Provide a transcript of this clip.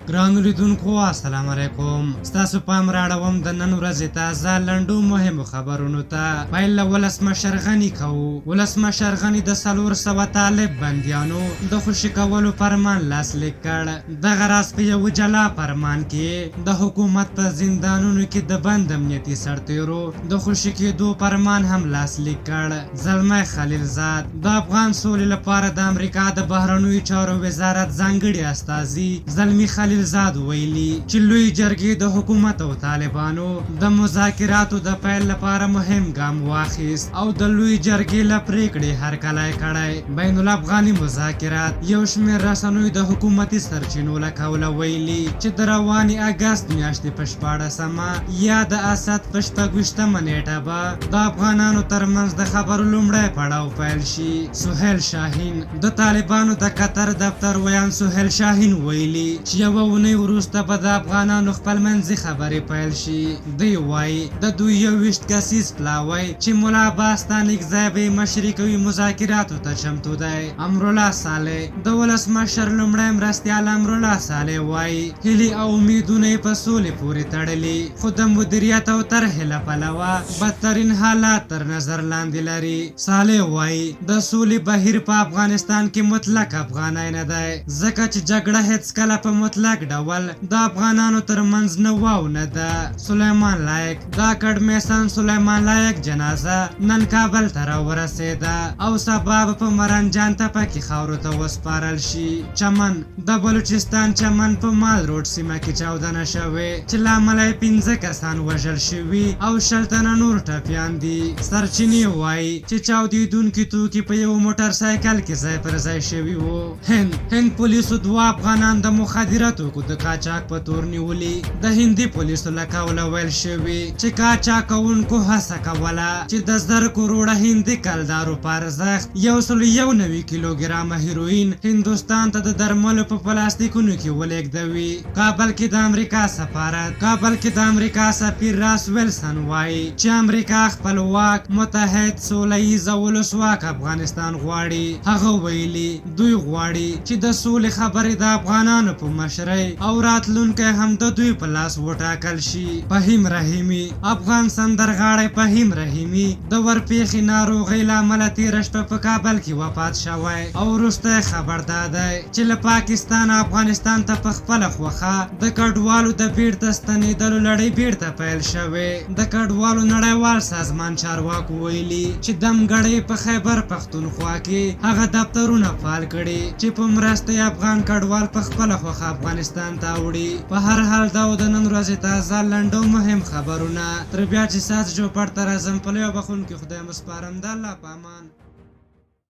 ګرانو لیدونکو السلام علیکم. ستاسو پام راړوم د نن ورځې تازه لنډو مهمو خبرونو ته. پیل له ولسمشر غني کوو. ولسمشر غني د 400 طالب بندیانو د خوشي کولو فرمان لاسلیک کړ. دغه راز په یو جلا فرمان کې د حکومت په زندانونو کې د بند امنیتي سرتیرو د خوشي کېدو فرمان هم لاسلیک کړ. زلمی خلیلزاد د افغان سولې لپاره د امریکا د بهرنیو چارو وزارت ځانګړي استازي زلمی خلیلزاد ویلي چې لوی جرګې د حکومت او طالبانو د مذاکراتو د پیل لپاره مهم ګام واخیست او د لوی جرګې له پریکړې هرکلی کړی. بین الافغاني مذاکرات یو شمېر رسنیو د حکومتي سرچینو له قوله ویلي چې د روانې اګست میاشتې په 14 یا د اسد په 26 نیټه به د افغانانو ترمنځ د خبرو لومړی پړاو پیل شي. سهیل شاهین د طالبانو د قطر دفتر ویان سهیل شاهین ویلي چې یوه اونۍ وروسته به د افغانانو خپلمنځي خبرې پیل شي. دوی وایي د دوی 21 کسیز پلاوی چې ملا باستانیک ځای به مشري کوي مذاکراتو ته چمتو دی. امرالله صالح د ولسمشر لومړی مرستیال امرالله صالح وایي هیلې او امیدونه یې په سولې پورې تړلي، خو د مدیریت او طرحې له پلوه بدترین حالات تر نظر لاندې لري. صالح وایي د سولې بهیر په افغانستان کې مطلق افغانۍ نه دی، ځکه چې جګړه هیڅکله په مطلق ډول د افغانانو ترمنځ نه واو نه ده. سلیمان لایق د اکاډمیسن سلیمان لایق جنازه نن کابل ته راورسېده او سبا په مرنجان تپه کې خاورو ته وسپارل شي. چمن د بلوچستان چمن په مال روډ سیمه کې چاودنه شوې چې له امله 15 کسان وژل شوي او 60 تنه نور ټپیان دي. سرچینې وایي چې چاودېدونکي توکي په یو موټر سایکل کې ځای پر ځای شوي وو. هند پولیسو 2 افغانان د مخدره توکو د قاچاق په تور نیولي. د هندي پولیسو له قوله ویل شوي چې قاچاق کوونکو هڅه کوله چې د 10 کروړه هندي کلدارو په ارزښت 191 کیلوګرامه هیروین هندوستان ته د درملو په پلاستیکونو کې ولېږدوي. کابل کې د امریکا سفیر راس ویلسن وایي چې امریکا خپلواک متحد سوله-ییز او ولسواک افغانستان غواړي. هغه ویلي دوی غواړي چې د سولې خبرې د افغانانو په مشرۍ او راتلونکی هم د دوی په لاس وټاکل شي. فهیم رحیمي افغان سندرغاړی فهیم رحیمي د ورپېښې ناروغۍ له امله تېره شپه په کابل کې وفات شوی او وروستی خبر دا دی چې له پاکستان افغانستان ته په خپله خوښه د کډوالو د بیرته ستنېدلو لړۍ بیرته پیل شوې. د کډوالو نړیوال سازمان چارواکو ویلي چې دمګړۍ په خیبر پښتونخوا کې هغه دفترونه فعال کړي چې په مرسته یې افغان کډوال په خپله خوښه افغانستان ته وړي. په هر حال دا د نن ورځې تازه لنډو مهم خبرونه. تر بیا چې ساعت چوپړ ته راځم په لویه بخښونکي خدای مو سپارم. د الله په امان.